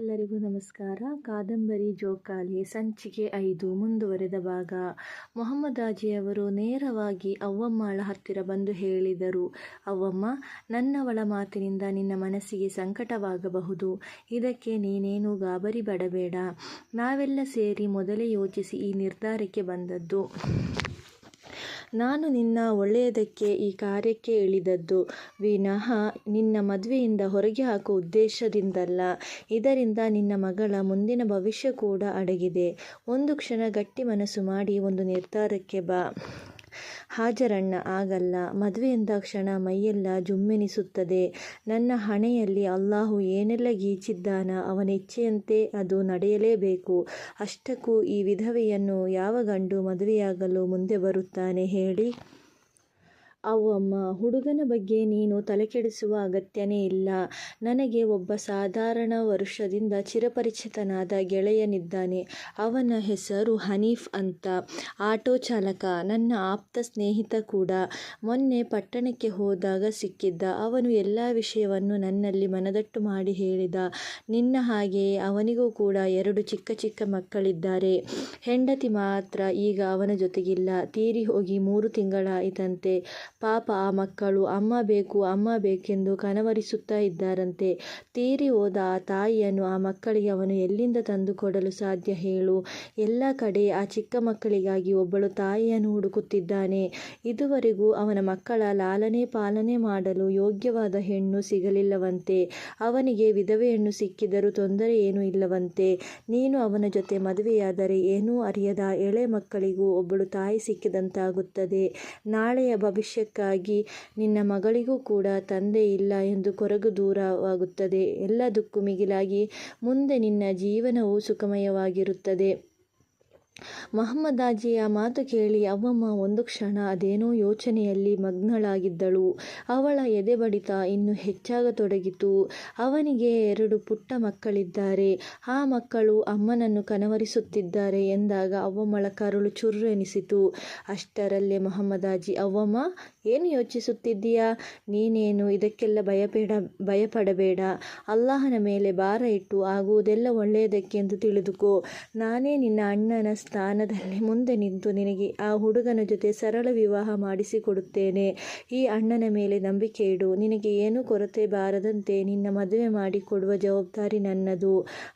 ಎಲ್ಲರಿಗೂ ನಮಸ್ಕಾರ. ಕಾದಂಬರಿ ಜೋಕಾಲಿ ಸಂಚಿಕೆ 5 ಮುಂದುವರೆದ ಭಾಗ. ಮೊಹಮ್ಮದಾಜಿಯವರು ನೇರವಾಗಿ ಅವ್ವಮ್ಮಳ ಹತ್ತಿರ ಬಂದು ಹೇಳಿದರು, ಅವ್ವಮ್ಮ, ನನ್ನವಳ ಮಾತಿನಿಂದ ನಿನ್ನ ಮನಸ್ಸಿಗೆ ಸಂಕಟವಾಗಬಹುದು. ಇದಕ್ಕೆ ನೀನೇನು ಗಾಬರಿ ಪಡಬೇಡ. ನಾವೆಲ್ಲ ಸೇರಿ ಮೊದಲೇ ಯೋಚಿಸಿ ಈ ನಿರ್ಧಾರಕ್ಕೆ ಬಂದದ್ದು. ನಾನು ನಿನ್ನ ಒಳ್ಳೆಯದಕ್ಕೆ ಈ ಕಾರ್ಯಕ್ಕೆ ಇಳಿದದ್ದು ವಿನಃ ನಿನ್ನ ಮದುವೆಯಿಂದ ಹೊರಗೆ ಹಾಕುವ ಉದ್ದೇಶದಿಂದಲ್ಲ. ಇದರಿಂದ ನಿನ್ನ ಮಗಳ ಮುಂದಿನ ಭವಿಷ್ಯ ಕೂಡ ಅಡಗಿದೆ. ಒಂದು ಕ್ಷಣ ಗಟ್ಟಿ ಮನಸ್ಸು ಮಾಡಿ ಒಂದು ನಿರ್ಧಾರಕ್ಕೆ ಬಾ. ಹಾಜರಣ್ಣ, ಆಗಲ್ಲ. ಮದುವೆ ಎಂದಾಕ್ಷಣ ಮೈಯೆಲ್ಲ ಜುಮ್ಮೆನಿಸುತ್ತದೆ. ನನ್ನ ಹಣೆಯಲ್ಲಿ ಅಲ್ಲಾಹು ಏನೆಲ್ಲ ಗೀಚಿದ್ದಾನ, ಅವನ ಇಚ್ಛೆಯಂತೆ ಅದು ನಡೆಯಲೇಬೇಕು. ಅಷ್ಟಕ್ಕೂ ಈ ವಿಧವೆಯನ್ನು ಯಾವ ಗಂಡು ಮದುವೆಯಾಗಲು ಮುಂದೆ ಬರುತ್ತಾನೆ ಹೇಳಿ? ಅವ್ವಮ್ಮ, ಹುಡುಗನ ಬಗ್ಗೆ ನೀನು ತಲೆಕೆಡಿಸುವ ಅಗತ್ಯನೇ ಇಲ್ಲ. ನನಗೆ ಒಬ್ಬ ಸಾಧಾರಣ ವರ್ಷದಿಂದ ಚಿರಪರಿಚಿತನಾದ ಗೆಳೆಯನಿದ್ದಾನೆ. ಅವನ ಹೆಸರು ಹನೀಫ್ ಅಂತ. ಆಟೋ ಚಾಲಕ. ನನ್ನ ಆಪ್ತ ಸ್ನೇಹಿತ ಕೂಡ. ಮೊನ್ನೆ ಪಟ್ಟಣಕ್ಕೆ ಹೋದಾಗ ಸಿಕ್ಕಿದ್ದ. ಅವನು ಎಲ್ಲ ವಿಷಯವನ್ನು ನನ್ನಲ್ಲಿ ಮನದಟ್ಟು ಮಾಡಿ ಹೇಳಿದ. ನಿನ್ನ ಹಾಗೆಯೇ ಅವನಿಗೂ ಕೂಡ 2 ಚಿಕ್ಕ ಚಿಕ್ಕ ಮಕ್ಕಳಿದ್ದಾರೆ. ಹೆಂಡತಿ ಮಾತ್ರ ಈಗ ಅವನ ಜೊತೆಗಿಲ್ಲ. ತೀರಿ ಹೋಗಿ 3 ತಿಂಗಳಾಯಿತಂತೆ. ಪಾಪ ಆ ಮಕ್ಕಳು ಅಮ್ಮ ಬೇಕು ಅಮ್ಮ ಬೇಕೆಂದು ಕನವರಿಸುತ್ತಾ ಇದ್ದಾರಂತೆ. ತೀರಿ ಹೋದ ಆ ತಾಯಿಯನ್ನು ಆ ಮಕ್ಕಳಿಗೆ ಅವನು ಎಲ್ಲಿಂದ ತಂದು ಕೊಡಲು ಸಾಧ್ಯ ಹೇಳು? ಎಲ್ಲ ಕಡೆ ಆ ಚಿಕ್ಕ ಮಕ್ಕಳಿಗಾಗಿ ಒಬ್ಬಳು ತಾಯಿಯನ್ನು ಹುಡುಕುತ್ತಿದ್ದಾನೆ. ಇದುವರೆಗೂ ಅವನ ಮಕ್ಕಳ ಲಾಲನೆ ಪಾಲನೆ ಮಾಡಲು ಯೋಗ್ಯವಾದ ಹೆಣ್ಣು ಸಿಗಲಿಲ್ಲವಂತೆ. ಅವನಿಗೆ ವಿಧವೆ ಹೆಣ್ಣು ಸಿಕ್ಕಿದರೂ ತೊಂದರೆ ಏನೂ ಇಲ್ಲವಂತೆ. ನೀನು ಅವನ ಜೊತೆ ಮದುವೆಯಾದರೆ ಏನೂ ಅರಿಯದ ಎಳೆ ಮಕ್ಕಳಿಗೂ ಒಬ್ಬಳು ತಾಯಿ ಸಿಕ್ಕಿದಂತಾಗುತ್ತದೆ. ನಾಳೆಯ ಭವಿಷ್ಯಕ್ಕಾಗಿ ನಿನ್ನ ಮಗಳಿಗೂ ಕೂಡ ತಂದೆ ಇಲ್ಲ ಎಂದು ಕೊರಗು ದೂರವಾಗುತ್ತದೆ. ಎಲ್ಲದಕ್ಕೂ ಮಿಗಿಲಾಗಿ ಮುಂದೆ ನಿನ್ನ ಜೀವನವು ಸುಖಮಯವಾಗಿರುತ್ತದೆ. ಮೊಹಮ್ಮದಾಜಿಯ ಮಾತು ಕೇಳಿ ಅವ್ವಮ್ಮ ಒಂದು ಕ್ಷಣ ಅದೇನೋ ಯೋಚನೆಯಲ್ಲಿ ಮಗ್ನಳಾಗಿದ್ದಳು. ಅವಳ ಎದೆ ಬಡಿತ ಇನ್ನೂ ಹೆಚ್ಚಾಗತೊಡಗಿತು. ಅವನಿಗೆ 2 ಪುಟ್ಟ ಮಕ್ಕಳಿದ್ದಾರೆ. ಆ ಮಕ್ಕಳು ಅಮ್ಮನನ್ನು ಕನವರಿಸುತ್ತಿದ್ದಾರೆ ಎಂದಾಗ ಅವ್ವಮ್ಮಳ ಕರುಳು ಚುರ್ರೆನಿಸಿತು. ಅಷ್ಟರಲ್ಲೇ ಮೊಹಮ್ಮದಾಜಿ, ಅವ್ವಮ್ಮ, ಏನು ಯೋಚಿಸುತ್ತಿದ್ದೀಯಾ? ನೀನೇನು ಇದಕ್ಕೆಲ್ಲ ಭಯಪಡಬೇಡ. ಅಲ್ಲಾಹನ ಮೇಲೆ ಭಾರ ಇಟ್ಟು ಆಗುವುದೆಲ್ಲ ಒಳ್ಳೆಯದಕ್ಕೆಂದು ತಿಳಿದುಕೋ. ನಾನೇ ನಿನ್ನ ಅಣ್ಣನ ಸ್ಥಾನದಲ್ಲಿ ಮುಂದೆ ನಿಂತು ನಿನಗೆ ಆ ಹುಡುಗನ ಜೊತೆ ಸರಳ ವಿವಾಹ ಮಾಡಿಸಿಕೊಡುತ್ತೇನೆ. ಈ ಅಣ್ಣನ ಮೇಲೆ ನಂಬಿಕೆ ಇಡು. ನಿನಗೆ ಏನೂ ಕೊರತೆ ಬಾರದಂತೆ ನಿನ್ನ ಮದುವೆ ಮಾಡಿ ಕೊಡುವ ಜವಾಬ್ದಾರಿ ನನ್ನದು.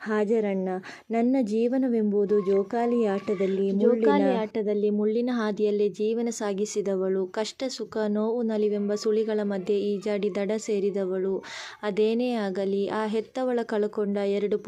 ಹಾಜರಣ್ಣ, ನನ್ನ ಜೀವನವೆಂಬುದು ಜೋಕಾಲಿ ಆಟದಲ್ಲಿ ಮುಳ್ಳಿನ ಹಾದಿಯಲ್ಲೇ ಜೀವನ ಸಾಗಿಸಿದವಳು. ಕಷ್ಟ ಸುಖ ನೋವು ನಲಿವೆಂಬ ಸುಳಿಗಳ ಮಧ್ಯೆ ಈಜಾಡಿ ದಡ ಸೇರಿದವಳು. ಅದೇನೇ ಆಗಲಿ, ಆ ಹೆತ್ತವಳ ಕಳಕೊಂಡ 2